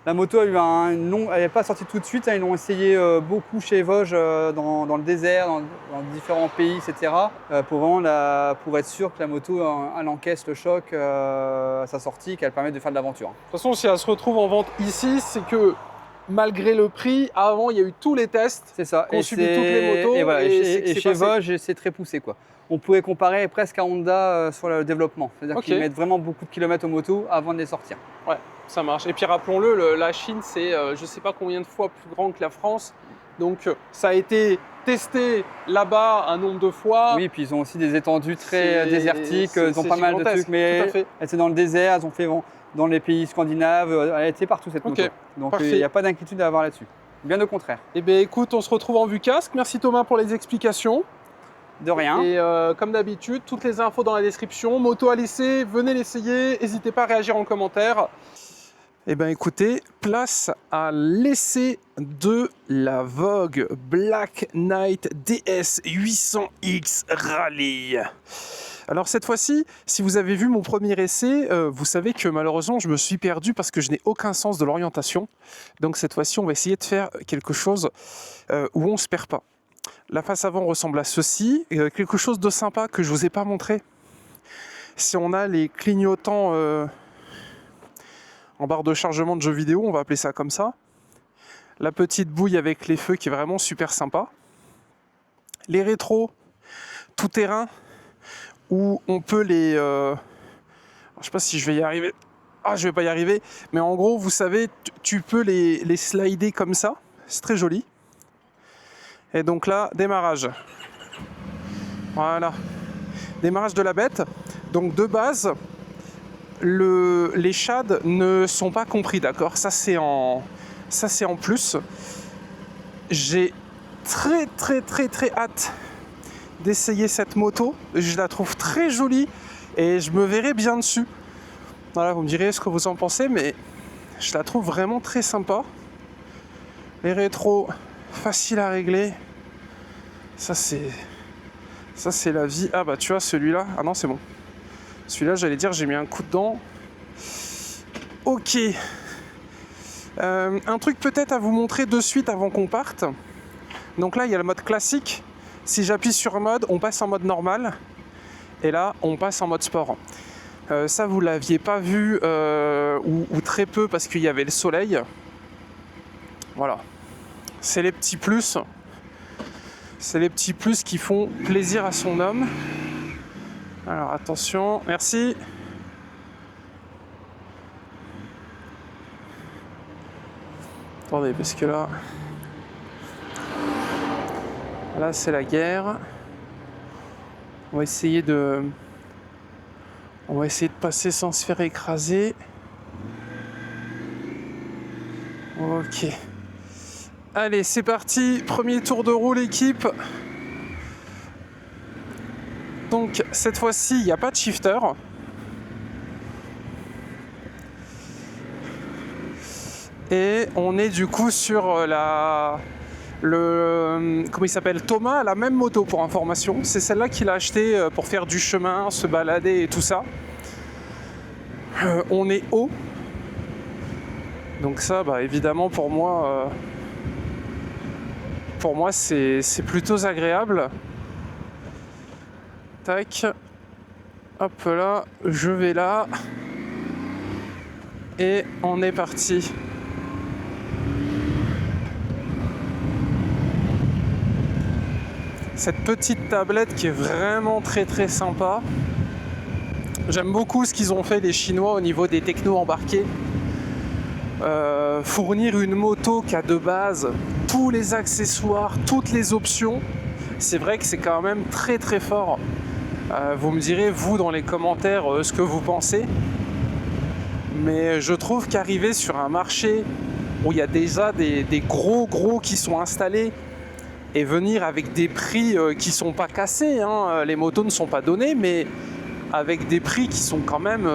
la moto a eu elle n'est pas sortie tout de suite, hein, ils l'ont essayé beaucoup chez Vosges, dans le désert, dans différents pays, etc. Pour être sûr que la moto elle encaisse le choc à sa sortie, qu'elle permet de faire de l'aventure. De toute façon, si elle se retrouve en vente ici, c'est que malgré le prix, avant, il y a eu tous les tests. C'est ça. Qu'on subit toutes les motos. Et, voilà, et c'est que et c'est chez passé. Vosges, c'est très poussé, quoi. On pouvait comparer presque à Honda sur le développement. C'est-à-dire Ok. qu'ils mettent vraiment beaucoup de kilomètres aux motos avant de les sortir. Ouais, ça marche. Et puis rappelons-le, la Chine, c'est je ne sais pas combien de fois plus grand que la France. Donc ça a été testé là-bas un nombre de fois. Oui, puis ils ont aussi des étendues très C'est- désertiques, ils ont c'est pas mal de gigantesque, trucs, mais tout à fait. elles étaient dans le désert, elles ont fait dans les pays scandinaves, elle était partout cette Ok, moto. Donc parfait. il n'y a pas d'inquiétude à avoir là-dessus. Bien au contraire. Eh bien écoute, on se retrouve en vue casque. Merci Thomas pour les explications. De rien. Et comme d'habitude, toutes les infos dans la description. Moto à l'essai, venez l'essayer. N'hésitez pas à réagir en commentaire. Eh bien écoutez, place à l'essai de la Vogue Black Knight DS 800X Rally. Alors cette fois-ci, si vous avez vu mon premier essai, vous savez que malheureusement je me suis perdu parce que je n'ai aucun sens de l'orientation. Donc cette fois-ci, on va essayer de faire quelque chose où on ne se perd pas. La face avant ressemble à ceci, quelque chose de sympa que je ne vous ai pas montré. Si on a les clignotants en barre de chargement de jeux vidéo, on va appeler ça comme ça. La petite bouille avec les feux qui est vraiment super sympa. Les rétros tout terrain où on peut les... je ne sais pas si je vais y arriver. Ah, je vais pas y arriver. Mais en gros, vous savez, tu peux les slider comme ça. C'est très joli. Et donc là, démarrage. Voilà. Démarrage de la bête. Donc de base, les shads ne sont pas compris, d'accord ? Ça c'est en plus. J'ai très hâte d'essayer cette moto. Je la trouve très jolie et je me verrai bien dessus. Voilà, vous me direz ce que vous en pensez, mais je la trouve vraiment très sympa. Les rétros, faciles à régler. Ça c'est la vie. Ah bah tu vois celui-là. Ah non, c'est bon. Celui-là, j'allais dire, j'ai mis un coup dedans. Ok. Un truc peut-être à vous montrer de suite avant qu'on parte. Donc là, il y a le mode classique. Si j'appuie sur mode, on passe en mode normal. Et là, on passe en mode sport. Ça, vous ne l'aviez pas vu ou très peu parce qu'il y avait le soleil. Voilà. C'est les petits plus. C'est les petits plus qui font plaisir à son homme. Alors attention, merci. Attendez, parce que là c'est la guerre. On va essayer de passer sans se faire écraser. Ok. Allez, c'est parti. Premier tour de roue, l'équipe. Donc cette fois-ci, il n'y a pas de shifter. Et on est du coup sur comment il s'appelle, Thomas a la même moto pour information. C'est celle-là qu'il a achetée pour faire du chemin, se balader et tout ça. On est haut. Donc ça, bah, évidemment pour moi c'est plutôt agréable. Tac. Hop là, je vais là. Et on est parti. Cette petite tablette qui est vraiment très sympa. J'aime beaucoup ce qu'ils ont fait les Chinois au niveau des technos embarqués. Fournir une moto qui a de base tous les accessoires, toutes les options, c'est vrai que c'est quand même très fort. Vous me direz, vous, dans les commentaires, ce que vous pensez. Mais je trouve qu'arriver sur un marché où il y a déjà des gros qui sont installés et venir avec des prix qui sont pas cassés, hein, les motos ne sont pas données, mais avec des prix qui sont quand même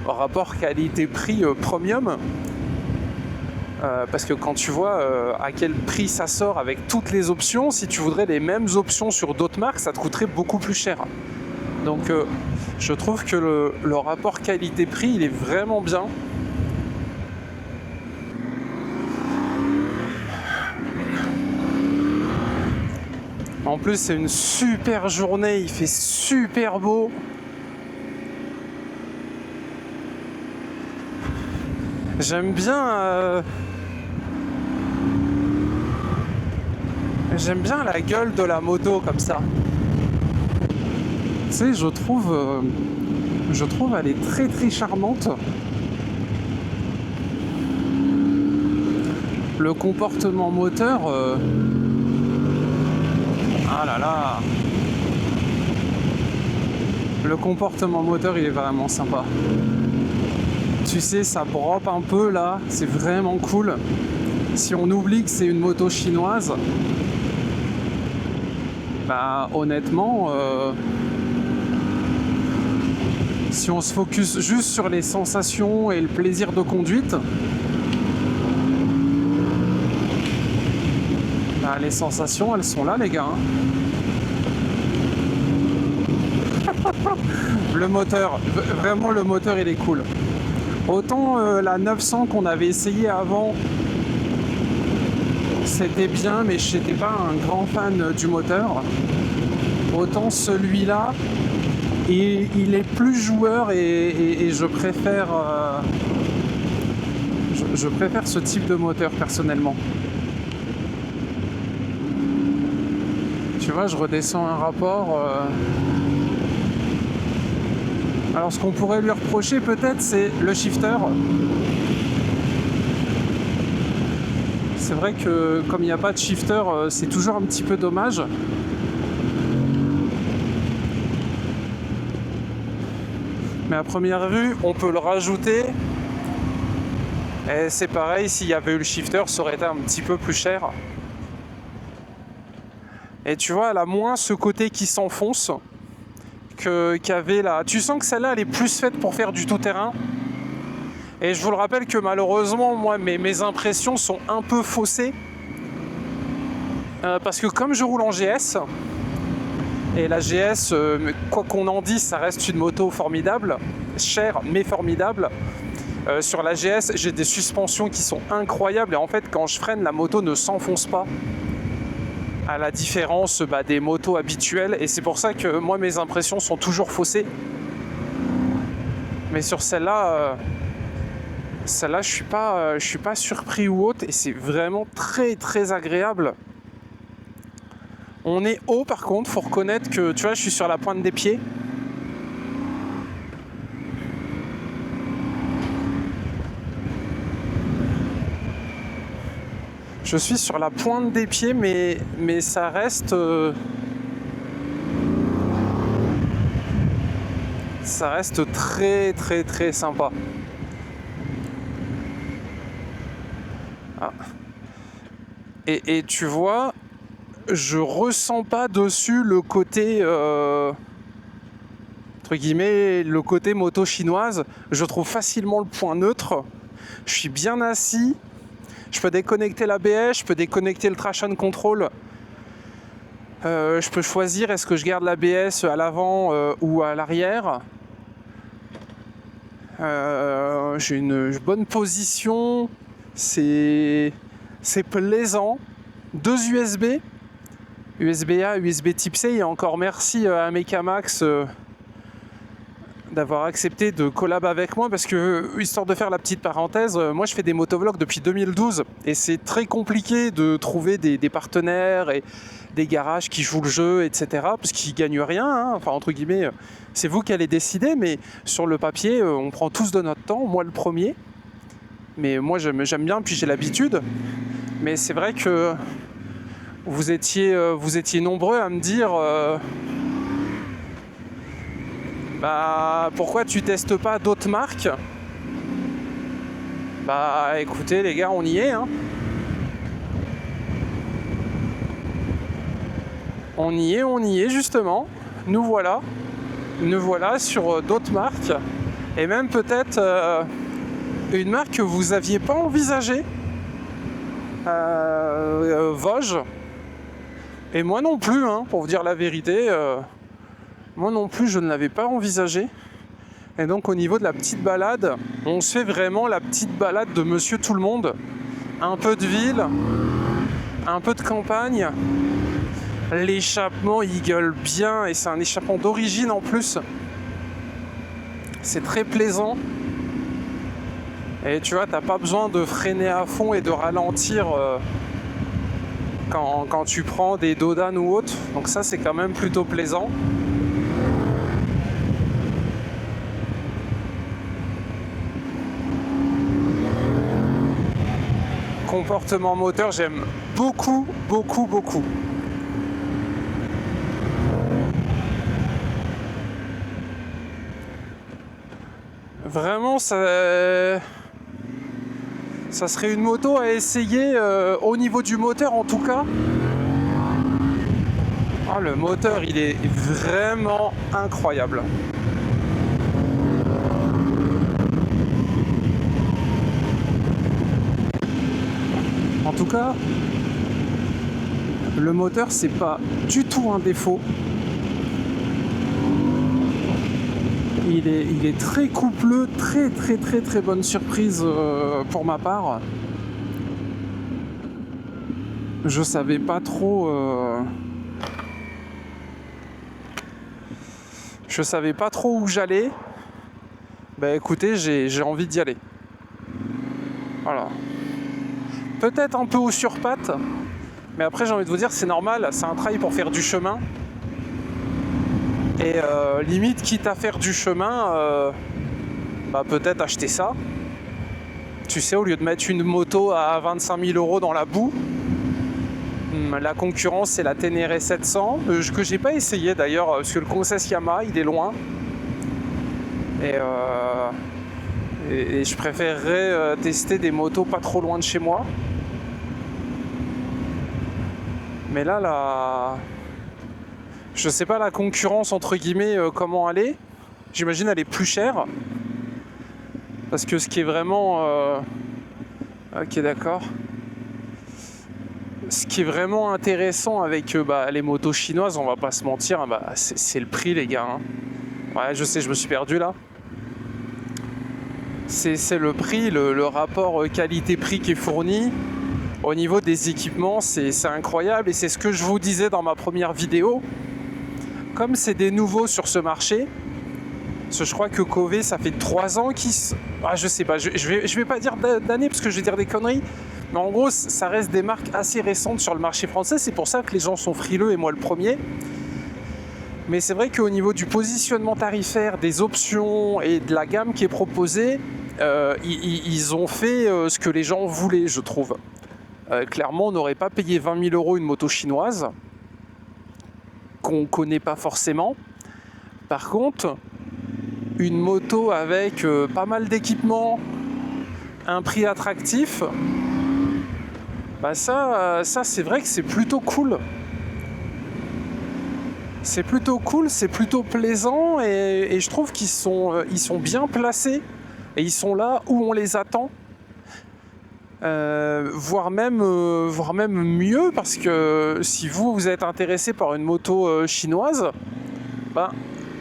rapport qualité-prix premium. Parce que quand tu vois à quel prix ça sort avec toutes les options, si tu voudrais les mêmes options sur d'autres marques, ça te coûterait beaucoup plus cher. Donc je trouve que le rapport qualité-prix, il est vraiment bien. En plus, c'est une super journée, il fait super beau. J'aime bien J'aime bien la gueule de la moto comme ça. Tu sais, je trouve elle est très très charmante. Le comportement moteur, ah là là, le comportement moteur il est vraiment sympa. Tu sais, ça brope un peu là, c'est vraiment cool. Si on oublie que c'est une moto chinoise, bah honnêtement, si on se focus juste sur les sensations et le plaisir de conduite, bah, les sensations elles sont là les gars. Le moteur, vraiment le moteur il est cool. Autant la 900 qu'on avait essayé avant, c'était bien, mais je n'étais pas un grand fan du moteur. Autant celui-là, il est plus joueur et je préfère, je préfère ce type de moteur personnellement. Tu vois, je redescends un rapport. Alors ce qu'on pourrait lui reprocher peut-être, c'est le shifter. C'est vrai que comme il n'y a pas de shifter, c'est toujours un petit peu dommage. Mais à première vue, on peut le rajouter. Et c'est pareil, s'il y avait eu le shifter, ça aurait été un petit peu plus cher. Et tu vois, elle a moins ce côté qui s'enfonce qu'avait là. Tu sens que celle-là, elle est plus faite pour faire du tout-terrain. Et je vous le rappelle que malheureusement, moi, mes impressions sont un peu faussées. Parce que comme je roule en GS, et la GS, quoi qu'on en dise, ça reste une moto formidable, chère mais formidable. Sur la GS, j'ai des suspensions qui sont incroyables et en fait, quand je freine, la moto ne s'enfonce pas. À la différence des motos habituelles, et c'est pour ça que moi, mes impressions sont toujours faussées. Mais sur celle-là, je suis pas surpris ou autre, et c'est vraiment très très agréable. On est haut par contre, faut reconnaître que tu vois, je suis sur la pointe des pieds. Je suis sur la pointe des pieds, mais ça reste très très très sympa. Ah. Et tu vois, je ressens pas dessus le côté entre guillemets le côté moto chinoise. Je trouve facilement le point neutre. Je suis bien assis. Je peux déconnecter l'ABS, je peux déconnecter le traction control. Je peux choisir est-ce que je garde l'ABS à l'avant ou à l'arrière. J'ai une bonne position. C'est plaisant. 2 USB. USB-A, USB type C. Et encore merci à Mekamax d'avoir accepté de collab avec moi parce que, histoire de faire la petite parenthèse, moi je fais des motovlogs depuis 2012 et c'est très compliqué de trouver des partenaires et des garages qui jouent le jeu, etc. parce qu'ils gagnent rien, hein. Enfin entre guillemets, c'est vous qui allez décider, mais sur le papier, on prend tous de notre temps, moi le premier. Mais moi j'aime bien, puis j'ai l'habitude. Mais c'est vrai que vous étiez nombreux à me dire pourquoi tu testes pas d'autres marques? Écoutez les gars, on y est, hein. On y est justement. Nous voilà sur d'autres marques. Et même peut-être une marque que vous aviez pas envisagée. Vosges. Et moi non plus, hein, pour vous dire la vérité. Moi non plus, je ne l'avais pas envisagé. Et donc au niveau de la petite balade, on se fait vraiment la petite balade de monsieur tout le monde. Un peu de ville, un peu de campagne. L'échappement, il gueule bien et c'est un échappement d'origine en plus. C'est très plaisant. Et tu vois, t'as pas besoin de freiner à fond et de ralentir quand tu prends des dodanes ou autres. Donc ça, c'est quand même plutôt plaisant. Comportement moteur, j'aime beaucoup. Vraiment, ça serait une moto à essayer au niveau du moteur en tout cas. Ah, le moteur, il est vraiment incroyable. En tout cas, le moteur, c'est pas du tout un défaut. Il est très coupleux, très bonne surprise pour ma part. Je savais pas trop. Je savais pas trop où j'allais. Bah écoutez, j'ai envie d'y aller. Voilà. Peut-être un peu au sur-pattes, mais après j'ai envie de vous dire c'est normal, c'est un trail pour faire du chemin. Et limite, quitte à faire du chemin, bah peut-être acheter ça. Tu sais, au lieu de mettre une moto à 25 000 € dans la boue, la concurrence c'est la Ténéré 700, que j'ai pas essayé d'ailleurs, parce que le Concess Yamaha il est loin. Et je préférerais tester des motos pas trop loin de chez moi. Mais là, je sais pas la concurrence entre guillemets comment elle est. J'imagine elle est plus chère. Parce que ce qui est vraiment... Ok, d'accord. Ce qui est vraiment intéressant avec les motos chinoises, on va pas se mentir, c'est le prix les gars. Hein. Ouais, je sais, je me suis perdu là. C'est le prix, le rapport qualité-prix qui est fourni. Au niveau des équipements, c'est incroyable et c'est ce que je vous disais dans ma première vidéo. Comme c'est des nouveaux sur ce marché, parce que je crois que Cové, ça fait 3 ans qu'ils... Ah, je sais pas, je vais pas dire d'année parce que je vais dire des conneries, mais en gros, ça reste des marques assez récentes sur le marché français, c'est pour ça que les gens sont frileux et moi le premier. Mais c'est vrai qu'au niveau du positionnement tarifaire, des options et de la gamme qui est proposée, ils ont fait ce que les gens voulaient, je trouve. Clairement, on n'aurait pas payé 20 000 € une moto chinoise, qu'on connaît pas forcément. Par contre, une moto avec pas mal d'équipements, un prix attractif, ça c'est vrai que c'est plutôt cool. C'est plutôt cool, c'est plutôt plaisant et je trouve qu'ils sont bien placés et ils sont là où on les attend. Voire même mieux parce que si vous êtes intéressé par une moto chinoise,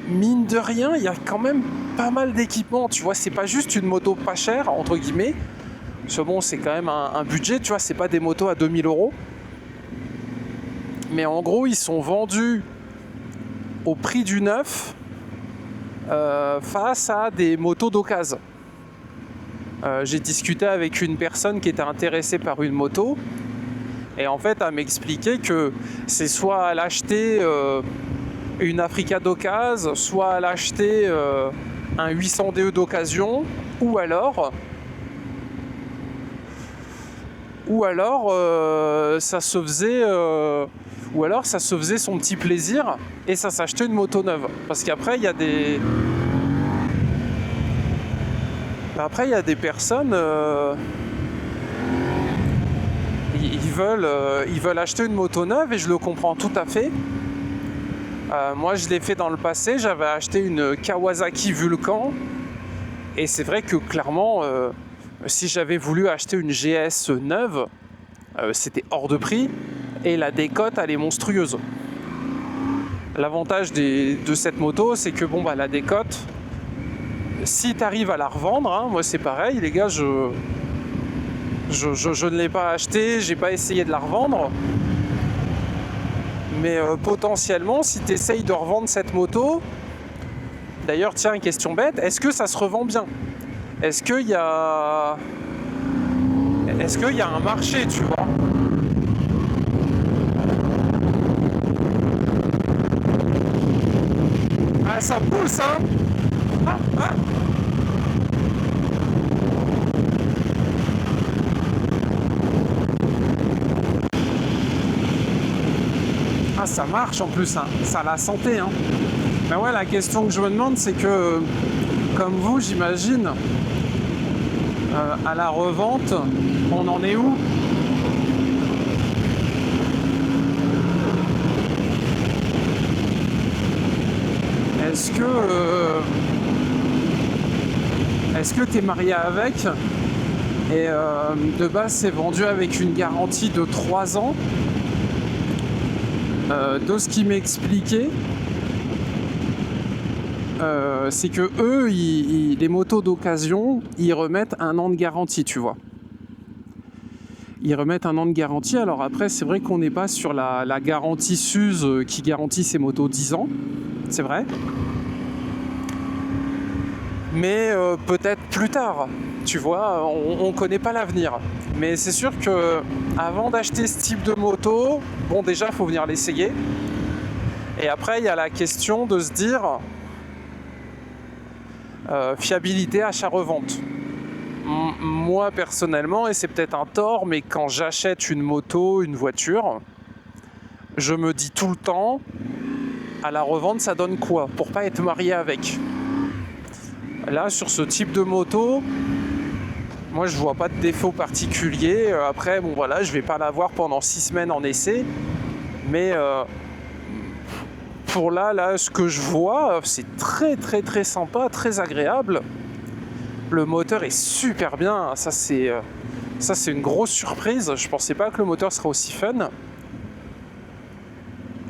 mine de rien, il y a quand même pas mal d'équipements, tu vois, c'est pas juste une moto pas chère, entre guillemets, parce que bon, c'est quand même un budget, tu vois, c'est pas des motos à 2000 €, mais en gros, ils sont vendus au prix du neuf face à des motos d'occasion. J'ai discuté avec une personne qui était intéressée par une moto, et en fait, elle m'expliquait que c'est soit à l'acheter une Africa d'occasion, soit à l'acheter un 800 DE d'occasion, ou alors ça se faisait son petit plaisir et ça s'achetait une moto neuve. Parce qu'après il y a des personnes ils veulent acheter une moto neuve et je le comprends tout à fait. Moi je l'ai fait dans le passé, j'avais acheté une Kawasaki Vulcan et c'est vrai que clairement si j'avais voulu acheter une GS neuve, c'était hors de prix et la décote elle est monstrueuse. L'avantage de cette moto c'est que la décote, si tu arrives à la revendre, hein, moi c'est pareil les gars, je ne l'ai pas acheté, j'ai pas essayé de la revendre. Mais potentiellement, si tu essayes de revendre cette moto, d'ailleurs, tiens, question bête, est-ce que ça se revend bien ? Est-ce qu'il y a un marché, tu vois ? Ah, ça pousse, hein. Ah, ah. Ah, ça marche en plus, hein. Ça a la santé, hein. Mais ouais, la question que je me demande, c'est que, comme vous, j'imagine, à la revente, on en est où? Est-ce que tu es marié avec et de base c'est vendu avec une garantie de 3 ans? De ce qu'il m'expliquait, c'est que eux, les motos d'occasion, ils remettent 1 an de garantie, tu vois. Ils remettent 1 an de garantie. Alors après, c'est vrai qu'on n'est pas sur la garantie Suze qui garantit ses motos 10 ans. C'est vrai. Mais peut-être plus tard, tu vois, on connaît pas l'avenir. Mais c'est sûr que avant d'acheter ce type de moto, bon déjà, il faut venir l'essayer. Et après, il y a la question de se dire fiabilité achat-revente. Moi personnellement, et c'est peut-être un tort, mais quand j'achète une moto, une voiture, je me dis tout le temps, à la revente ça donne quoi? Pour pas être marié avec. Là, sur ce type de moto, moi je vois pas de défaut particulier. Après, bon voilà, je vais pas l'avoir pendant 6 semaines en essai, mais pour là, ce que je vois, c'est très très très sympa, très agréable. Le moteur est super bien, ça c'est une grosse surprise. Je pensais pas que le moteur serait aussi fun.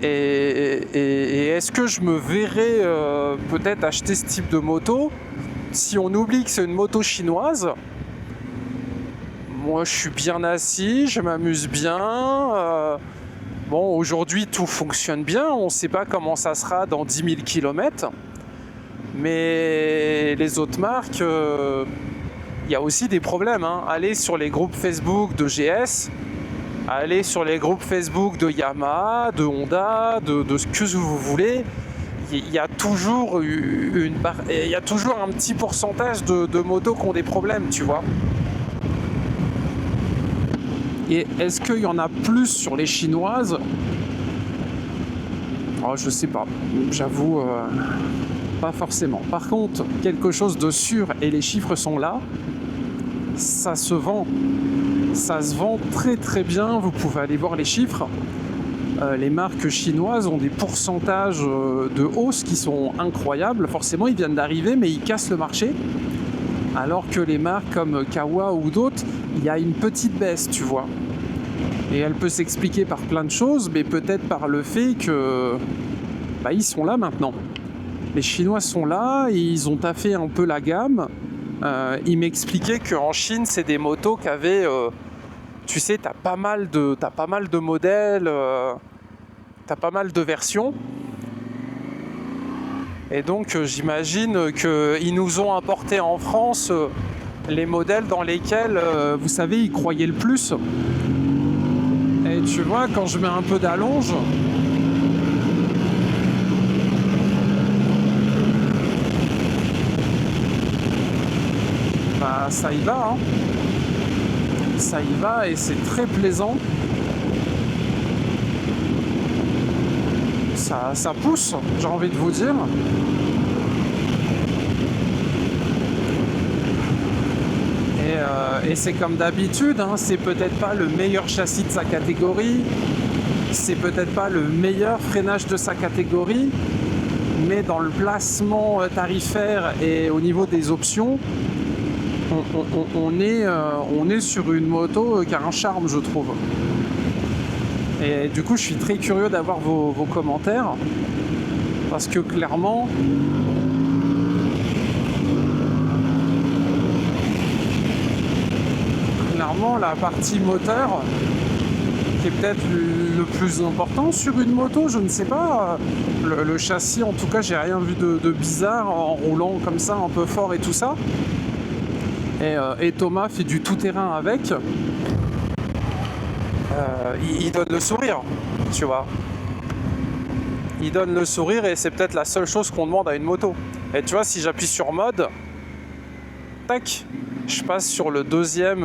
Et est-ce que je me verrais peut-être acheter ce type de moto si on oublie que c'est une moto chinoise? Moi je suis bien assis, je m'amuse bien. Bon, aujourd'hui tout fonctionne bien, on ne sait pas comment ça sera dans 10 000 km. Mais les autres marques, il y a aussi des problèmes, hein. Allez sur les groupes Facebook de GS, allez sur les groupes Facebook de Yamaha, de Honda, de ce que vous voulez. Il y a toujours un petit pourcentage de motos qui ont des problèmes, tu vois. Et est-ce qu'il y en a plus sur les chinoises? Oh, je sais pas, j'avoue, pas forcément. Par contre, quelque chose de sûr, et les chiffres sont là, ça se vend. Ça se vend très très bien, vous pouvez aller voir les chiffres. Les marques chinoises ont des pourcentages de hausse qui sont incroyables. Forcément, ils viennent d'arriver, mais ils cassent le marché. Alors que les marques comme Kawa ou d'autres, il y a une petite baisse, tu vois. Et elle peut s'expliquer par plein de choses, mais peut-être par le fait que ils sont là maintenant. Les Chinois sont là, et ils ont taffé un peu la gamme. Ils m'expliquaient qu'en Chine, c'est des motos qui avaient... tu sais, t'as pas mal de modèles, t'as pas mal de versions. Et donc j'imagine qu'ils nous ont importé en France les modèles dans lesquels, vous savez, ils croyaient le plus. Et tu vois, quand je mets un peu d'allonge, ça y va, hein. Ça y va et c'est très plaisant. Ça pousse, j'ai envie de vous dire. Et c'est comme d'habitude, hein, c'est peut-être pas le meilleur châssis de sa catégorie, c'est peut-être pas le meilleur freinage de sa catégorie, mais dans le placement tarifaire et au niveau des options, on est sur une moto qui a un charme, je trouve. Et du coup, je suis très curieux d'avoir vos commentaires, parce que clairement, la partie moteur, qui est peut-être le plus important sur une moto, je ne sais pas. Le châssis, en tout cas, j'ai rien vu de bizarre en roulant comme ça, un peu fort et tout ça. Et Thomas fait du tout-terrain avec. Il donne le sourire, tu vois. il donne le sourire et c'est peut-être la seule chose qu'on demande à une moto. Et tu vois, si j'appuie sur mode, tac, je passe sur la deuxième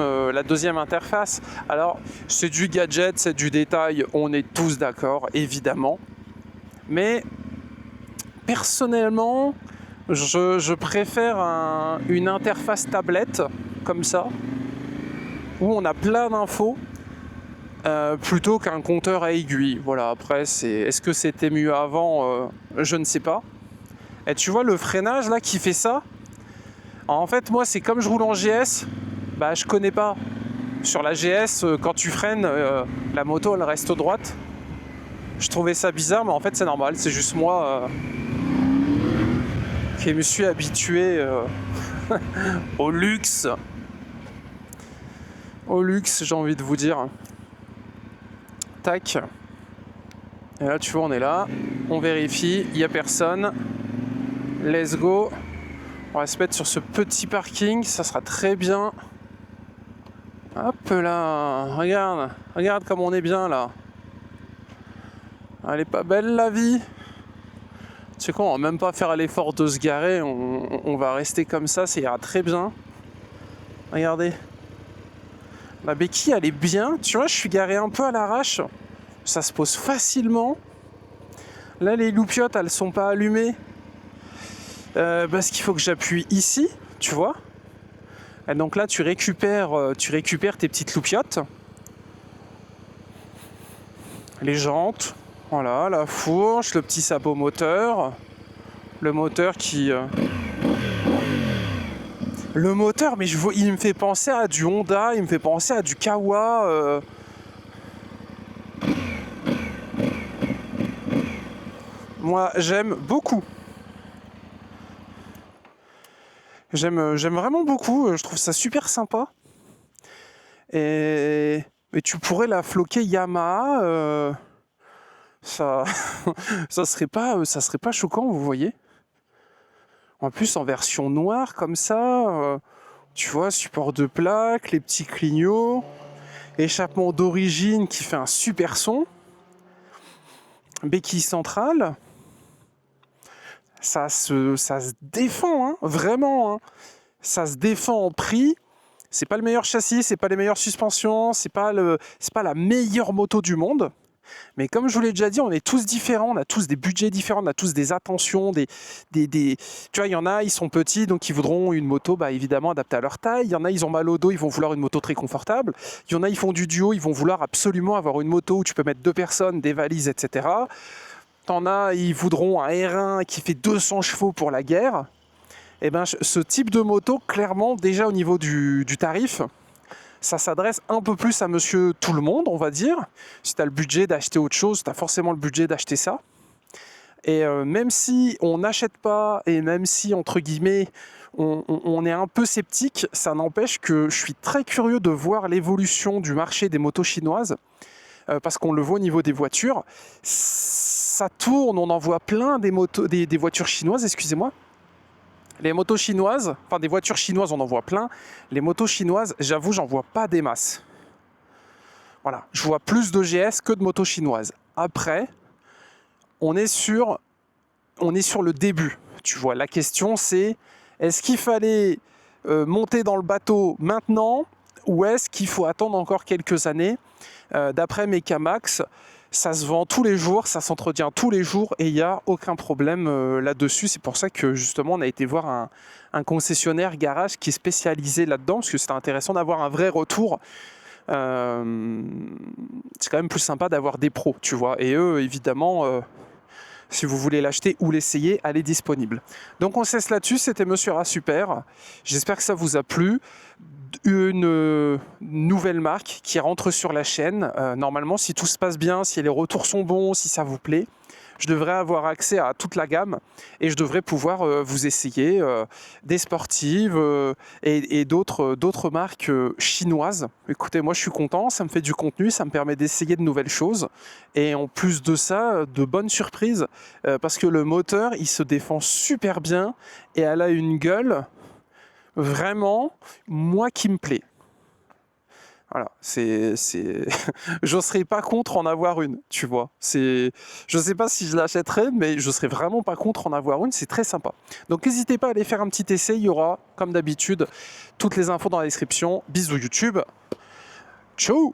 interface. Alors, c'est du gadget, c'est du détail, on est tous d'accord, évidemment. Mais personnellement, je préfère une interface tablette comme ça, où on a plein d'infos, plutôt qu'un compteur à aiguille. Voilà, après, est-ce que c'était mieux avant? Je ne sais pas. Et tu vois le freinage là qui fait ça? En fait, moi, c'est comme je roule en GS, bah je connais pas. Sur la GS, quand tu freines, la moto elle reste droite. Je trouvais ça bizarre, mais en fait c'est normal, c'est juste moi qui me suis habitué au luxe. Au luxe, j'ai envie de vous dire. Tac. Et là, tu vois, on est là, on vérifie, il n'y a personne. Let's go. On va se mettre sur ce petit parking, ça sera très bien. Hop là, regarde comme on est bien là. Elle est pas belle la vie. Tu sais quoi, on va même pas faire l'effort de se garer, on va rester comme ça ira très bien. Regardez. La béquille elle est bien, tu vois, je suis garé un peu à l'arrache. Ça se pose facilement. Là les loupiottes elles sont pas allumées. Parce qu'il faut que j'appuie ici, tu vois. Et donc là tu récupères tes petites loupiottes. Les jantes, voilà, la fourche, le petit sabot moteur. Le moteur qui... Le moteur, mais il me fait penser à du Honda, il me fait penser à du Kawa. Moi j'aime beaucoup. J'aime vraiment beaucoup, je trouve ça super sympa. Et tu pourrais la floquer Yamaha, ça ça serait pas choquant, vous voyez. En plus en version noire comme ça, tu vois, support de plaque, les petits clignots, échappement d'origine qui fait un super son, béquille centrale. Ça se défend, hein, vraiment. Hein. Ça se défend en prix. C'est pas le meilleur châssis, c'est pas les meilleures suspensions, c'est pas la meilleure moto du monde. Mais comme je vous l'ai déjà dit, on est tous différents, on a tous des budgets différents, on a tous des attentions, tu vois, il y en a, ils sont petits, donc ils voudront une moto, bah, évidemment, adaptée à leur taille. Il y en a, ils ont mal au dos, ils vont vouloir une moto très confortable. Il y en a, ils font du duo, ils vont vouloir absolument avoir une moto où tu peux mettre 2 personnes, des valises, etc. T'en as, ils voudront un R1 qui fait 200 chevaux pour la guerre. Et ben, ce type de moto, clairement, déjà au niveau du tarif, ça s'adresse un peu plus à monsieur tout le monde, on va dire. Si tu as le budget d'acheter autre chose, tu as forcément le budget d'acheter ça. Et même si on n'achète pas, et même si, entre guillemets, on est un peu sceptique, ça n'empêche que je suis très curieux de voir l'évolution du marché des motos chinoises, parce qu'on le voit au niveau des voitures. Ça tourne, on en voit plein des voitures chinoises, excusez-moi. Les motos chinoises, enfin des voitures chinoises, on en voit plein. Les motos chinoises, j'avoue, j'en vois pas des masses. Voilà, je vois plus de GS que de motos chinoises. Après, on est sur le début. Tu vois, la question c'est, est-ce qu'il fallait monter dans le bateau maintenant ou est-ce qu'il faut attendre encore quelques années? D'après Mecamax, ça se vend tous les jours, ça s'entretient tous les jours et il n'y a aucun problème là-dessus. C'est pour ça que justement on a été voir un concessionnaire garage qui est spécialisé là-dedans, parce que c'est intéressant d'avoir un vrai retour. C'est quand même plus sympa d'avoir des pros, tu vois. Et eux, évidemment, si vous voulez l'acheter ou l'essayer, elle est disponible. Donc on cesse là-dessus, c'était Monsieur Rat Super. J'espère que ça vous a plu. Une nouvelle marque qui rentre sur la chaîne. Normalement, si tout se passe bien, si les retours sont bons, si ça vous plaît, je devrais avoir accès à toute la gamme et je devrais pouvoir vous essayer des sportives et d'autres marques chinoises. Écoutez, moi je suis content, ça me fait du contenu, ça me permet d'essayer de nouvelles choses et en plus de ça, de bonnes surprises parce que le moteur, il se défend super bien et elle a une gueule vraiment, moi qui me plaît. Voilà, je serais pas contre en avoir une, tu vois. Je sais pas si je l'achèterais, mais je serais vraiment pas contre en avoir une, c'est très sympa. Donc n'hésitez pas à aller faire un petit essai, il y aura, comme d'habitude, toutes les infos dans la description. Bisous YouTube, ciao.